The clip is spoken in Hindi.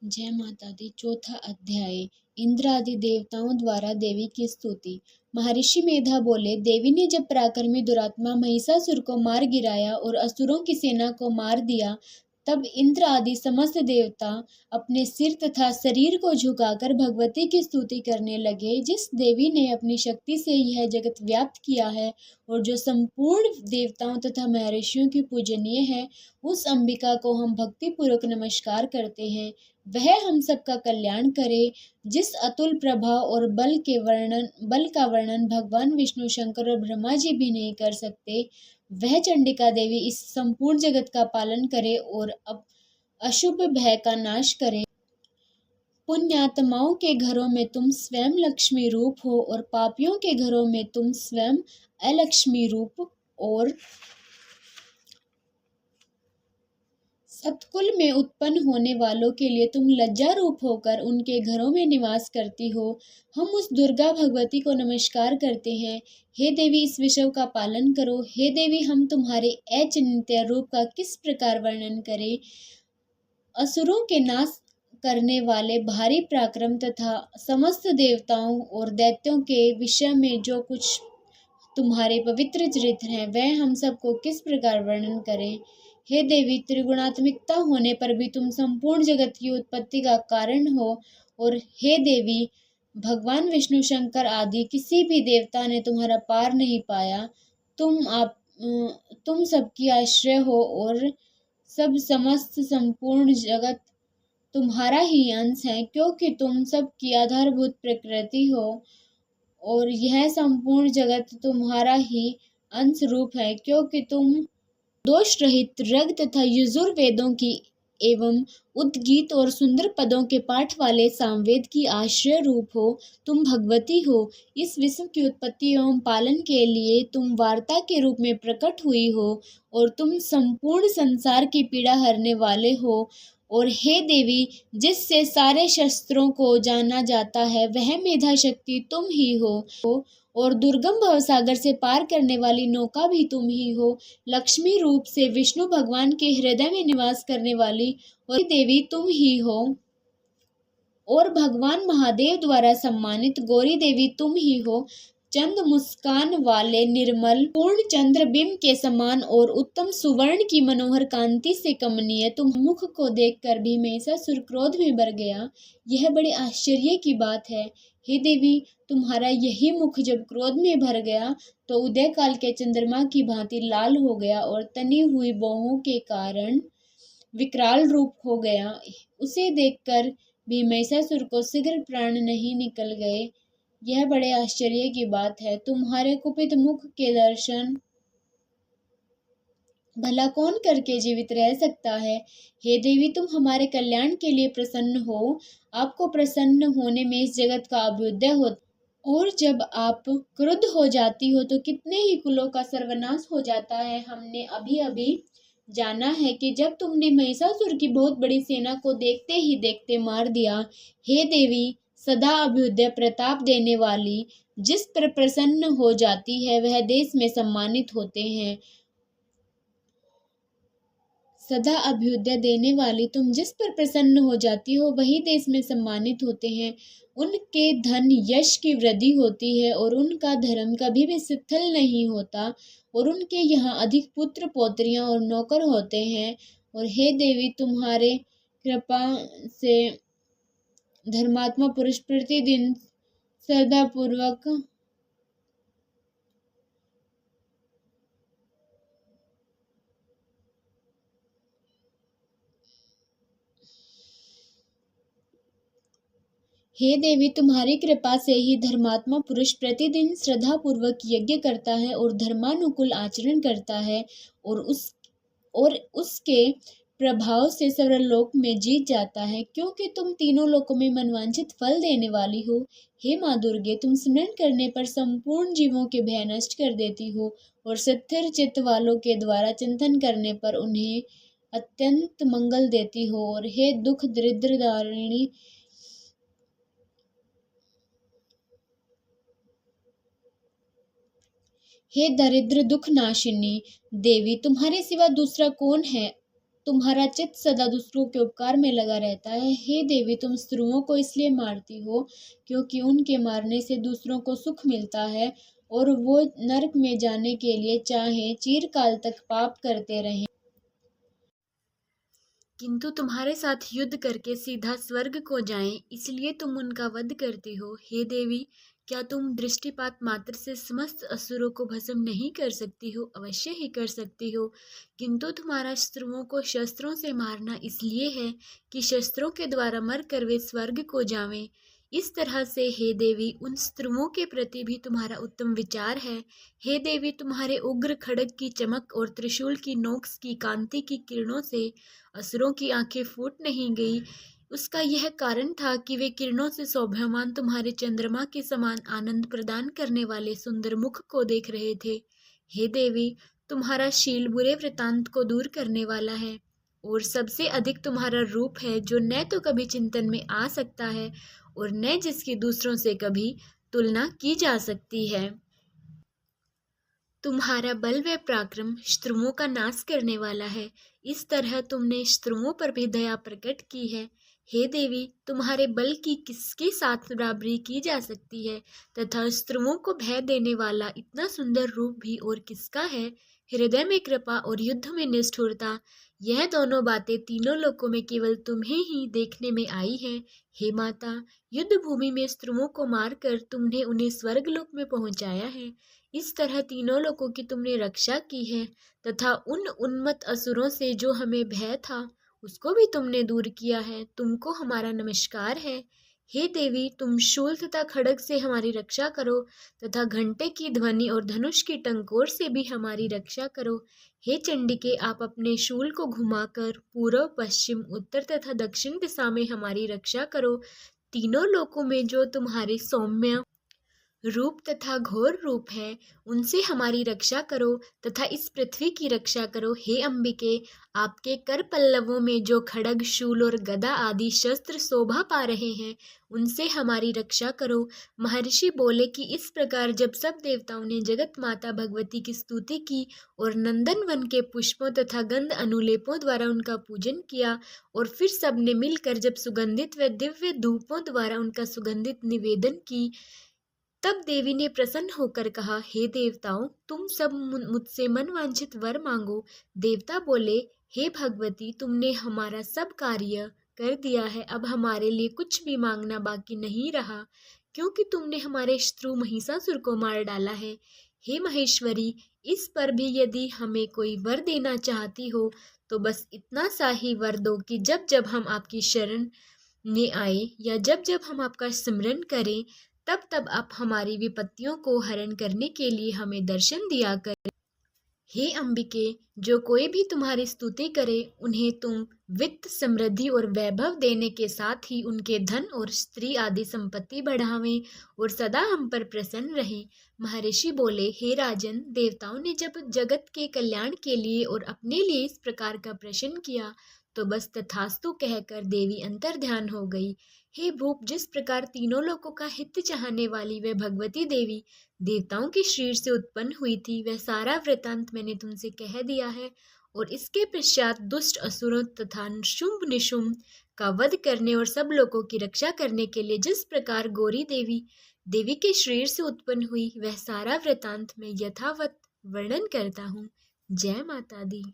जय माता दी। चौथा अध्याय। इंद्र आदि देवताओं द्वारा देवी की स्तुति। महर्षि मेधा बोले, देवी ने जब पराक्रमी दुरात्मा महिषासुर को मार गिराया और असुरों की सेना को मार दिया, तब इंद्र आदि समस्त देवता अपने सिर तथा शरीर को झुकाकर भगवती की स्तुति करने लगे। जिस देवी ने अपनी शक्ति से यह जगत व्याप्त किया है और जो संपूर्ण देवताओं तथा महर्षियों की पूजनीय है, उस अंबिका को हम भक्ति पूर्वक नमस्कार करते हैं। वह हम सबका कल्याण करे। जिस अतुल प्रभा और बल का वर्णन भगवान विष्णु, शंकर और ब्रह्मा जी भी नहीं कर सकते, वह चंडिका देवी इस संपूर्ण जगत का पालन करे और अशुभ भय का नाश करे। पुण्यात्माओं के घरों में तुम स्वयं लक्ष्मी रूप हो और पापियों के घरों में तुम स्वयं अलक्ष्मी रूप और सतकुल में उत्पन्न होने वालों के लिए तुम लज्जा रूप होकर उनके घरों में निवास करती हो। हम उस दुर्गा भगवती को नमस्कार करते हैं। हे देवी, इस विश्व का पालन करो। हे देवी, हम तुम्हारे अचिंत्य रूप का किस प्रकार वर्णन करें। असुरों के नाश करने वाले भारी पराक्रम तथा समस्त देवताओं और दैत्यों के विषय में जो कुछ तुम्हारे पवित्र चरित्र हैं, वह हम सबको किस प्रकार वर्णन करें। हे देवी, त्रिगुणात्मिकता होने पर भी तुम संपूर्ण जगत की उत्पत्ति का कारण हो। और हे देवी, भगवान विष्णु, शंकर आदि किसी भी देवता ने तुम्हारा पार नहीं पाया। तुम सबकी आश्रय हो और समस्त संपूर्ण जगत तुम्हारा ही अंश है, क्योंकि तुम सबकी आधारभूत प्रकृति हो और यह संपूर्ण जगत तुम्हारा ही अंश रूप है, क्योंकि तुम दोष रहित ऋग तथा यजुर्वेदों की एवं उद्गीत और सुंदर पदों के पाठ वाले सामवेद की आश्रय रूप हो। तुम भगवती हो। इस विश्व की उत्पत्ति एवं पालन के लिए तुम वार्ता के रूप में प्रकट हुई हो और तुम संपूर्ण संसार की पीड़ा हरने वाले हो। और हे देवी, जिससे सारे शस्त्रों को जाना जाता है, वह मेधा शक्ति तुम ही हो और दुर्गम भवसागर से पार करने वाली नौका भी तुम ही हो। लक्ष्मी रूप से विष्णु भगवान के हृदय में निवास करने वाली और देवी तुम ही हो और भगवान महादेव द्वारा सम्मानित गौरी देवी तुम ही हो। चंद मुस्कान वाले निर्मल पूर्ण चंद्र बिंब के समान और उत्तम सुवर्ण की मनोहर कांति से कमनीय तुम मुख को देखकर भी महिषासुर क्रोध में भर गया। यह बड़े आश्चर्य की बात है। हे देवी, तुम्हारा यही मुख जब क्रोध में भर गया तो उदय काल के चंद्रमा की भांति लाल हो गया और तनी हुई बाहों के कारण विकराल रूप हो गया। उसे देखकर भी महिषासुर को शीघ्र प्राण नहीं निकल गए। यह बड़े आश्चर्य की बात है। तुम्हारे कुपित मुख के दर्शन भला कौन करके जीवित रह सकता है। हे देवी, तुम हमारे कल्याण के लिए प्रसन्न हो। आपको प्रसन्न होने में इस जगत का अभ्युदय होता और जब आप क्रुद्ध हो जाती हो तो कितने ही कुलों का सर्वनाश हो जाता है। हमने अभी अभी जाना है कि जब तुमने महिषासुर की बहुत बड़ी सेना को देखते ही देखते मार दिया। हे देवी, सदा अभ्युदय प्रताप देने वाली, जिस पर प्रसन्न हो जाती है वह देश में सम्मानित होते हैं। सदा अभ्युदय देने वाली तुम जिस पर प्रसन्न हो जाती हो वही देश में सम्मानित होते हैं। उनके धन यश की वृद्धि होती है और उनका धर्म कभी भी शिथिल नहीं होता और उनके यहाँ अधिक पुत्र पौत्रियां और नौकर होते हैं। और हे देवी, तुम्हारे कृपा से धर्मात्मा पुरुष प्रतिदिन श्रद्धापूर्वक हे देवी, तुम्हारी कृपा से ही धर्मात्मा पुरुष प्रतिदिन श्रद्धा पूर्वक यज्ञ करता है और धर्मानुकूल आचरण करता है और उसके प्रभाव से सर्वलोक में जीत जाता है, क्योंकि तुम तीनों लोकों में मनवांछित फल देने वाली हो। हे माँ दुर्गे, तुम स्मरण करने पर संपूर्ण जीवों के भय नष्ट कर देती हो और स्थिर चित्त वालों के द्वारा चिंतन करने पर उन्हें अत्यंत मंगल देती हो। और हे दुख दरिद्र दारिणी, हे दरिद्र दुख नाशिनी देवी, तुम्हारे सिवा दूसरा कौन है। तुम्हारा चित्त सदा दूसरों के उपकार में लगा रहता है। हे देवी, तुम स्त्रियों को इसलिए मारती हो क्योंकि उनके मारने से दूसरों को सुख मिलता है और वो नरक में जाने के लिए चाहे चिरकाल तक पाप करते रहें, किंतु तुम्हारे साथ युद्ध करके सीधा स्वर्ग को जाएं, इसलिए तुम उनका वध करती हो। हे देवी, क्या तुम दृष्टिपात मात्र से समस्त असुरों को भस्म नहीं कर सकती हो? अवश्य ही कर सकती हो, किंतु तुम्हारा शत्रुओं को शस्त्रों से मारना इसलिए है कि शस्त्रों के द्वारा मरकर वे स्वर्ग को जावें। इस तरह से हे देवी, उन शत्रुओं के प्रति भी तुम्हारा उत्तम विचार है। हे देवी, तुम्हारे उग्र खड्ग की चमक और त्रिशूल की नोक की कांति की किरणों से असुरों की आंखें फूट नहीं गई। उसका यह कारण था कि वे किरणों से शोभायमान तुम्हारे चंद्रमा के समान आनंद प्रदान करने वाले सुंदर मुख को देख रहे थे। हे देवी, तुम्हारा शील बुरे वृतांत को दूर करने वाला है और सबसे अधिक तुम्हारा रूप है, जो न तो कभी चिंतन में आ सकता है और न जिसकी दूसरों से कभी तुलना की जा सकती है। तुम्हारा बल व पराक्रम शत्रुओं का नाश करने वाला है। इस तरह तुमने शत्रुओं पर भी दया प्रकट की है। हे देवी, तुम्हारे बल की किसके साथ बराबरी की जा सकती है, तथा शत्रुओं को भय देने वाला इतना सुंदर रूप भी और किसका है? हृदय में कृपा और युद्ध में निष्ठुरता, यह दोनों बातें तीनों लोकों में केवल तुम्हें ही देखने में आई हैं। हे माता, युद्ध भूमि में शत्रुओं को मारकर तुमने उन्हें स्वर्गलोक में पहुंचाया है। इस तरह तीनों लोकों की तुमने रक्षा की है, तथा उन उन्मत्त असुरों से जो हमें भय था उसको भी तुमने दूर किया है। तुमको हमारा नमस्कार है। हे देवी, तुम शूल तथा खड्ग से हमारी रक्षा करो, तथा घंटे की ध्वनि और धनुष की टंकोर से भी हमारी रक्षा करो। हे चंडिके, आप अपने शूल को घुमाकर पूर्व, पश्चिम, उत्तर तथा दक्षिण दिशा में हमारी रक्षा करो। तीनों लोकों में जो तुम्हारे सौम्य रूप तथा घोर रूप है, उनसे हमारी रक्षा करो, तथा इस पृथ्वी की रक्षा करो। हे अंबिके, आपके कर पल्लवों में जो खड्ग, शूल और गदा आदि शस्त्र शोभा पा रहे हैं, उनसे हमारी रक्षा करो। महर्षि बोले कि इस प्रकार जब सब देवताओं ने जगत माता भगवती की स्तुति की और नंदन वन के पुष्पों तथा गंध अनुलेपों द्वारा उनका पूजन किया, और फिर सब ने मिलकर जब सुगंधित व दिव्य धूपों द्वारा उनका सुगंधित निवेदन की, तब देवी ने प्रसन्न होकर कहा, हे देवताओं, तुम सब मुझसे मनवांछित वर मांगो। देवता बोले, हे भगवती, तुमने हमारा सब कार्य कर दिया है, अब हमारे लिए कुछ भी मांगना बाकी नहीं रहा, क्योंकि तुमने हमारे शत्रु महिषासुर को मार डाला है। हे महेश्वरी, इस पर भी यदि हमें कोई वर देना चाहती हो तो बस इतना सा ही वर दो कि जब जब हम आपकी शरण में आए या जब जब हम आपका स्मरण करें, तब तब आप हमारी विपत्तियों को हरण करने के लिए हमें दर्शन दिया करें। हे अंबिके, जो कोई भी तुम्हारी स्तुति करे, उन्हें तुम वित्त, समृद्धि और वैभव देने के साथ ही उनके धन और स्त्री आदि संपत्ति बढ़ावें और सदा हम पर प्रसन्न रहें। महर्षि बोले, हे राजन, देवताओं ने जब जगत के कल्याण के लिए और अपने लिए इस प्रकार का प्रश्न किया, तो बस तथास्तु कहकर देवी अंतर्ध्यान हो गई। हे भूप, जिस प्रकार तीनों लोकों का हित चाहने वाली वह भगवती देवी देवताओं के शरीर से उत्पन्न हुई थी, वह सारा वृतांत मैंने तुमसे कह दिया है। और इसके पश्चात दुष्ट असुरों तथा शुंभ निशुंभ का वध करने और सब लोगों की रक्षा करने के लिए जिस प्रकार गौरी देवी के शरीर से उत्पन्न हुई, वह सारा वृतांत मैं यथावत वर्णन करता हूँ। जय माता दी।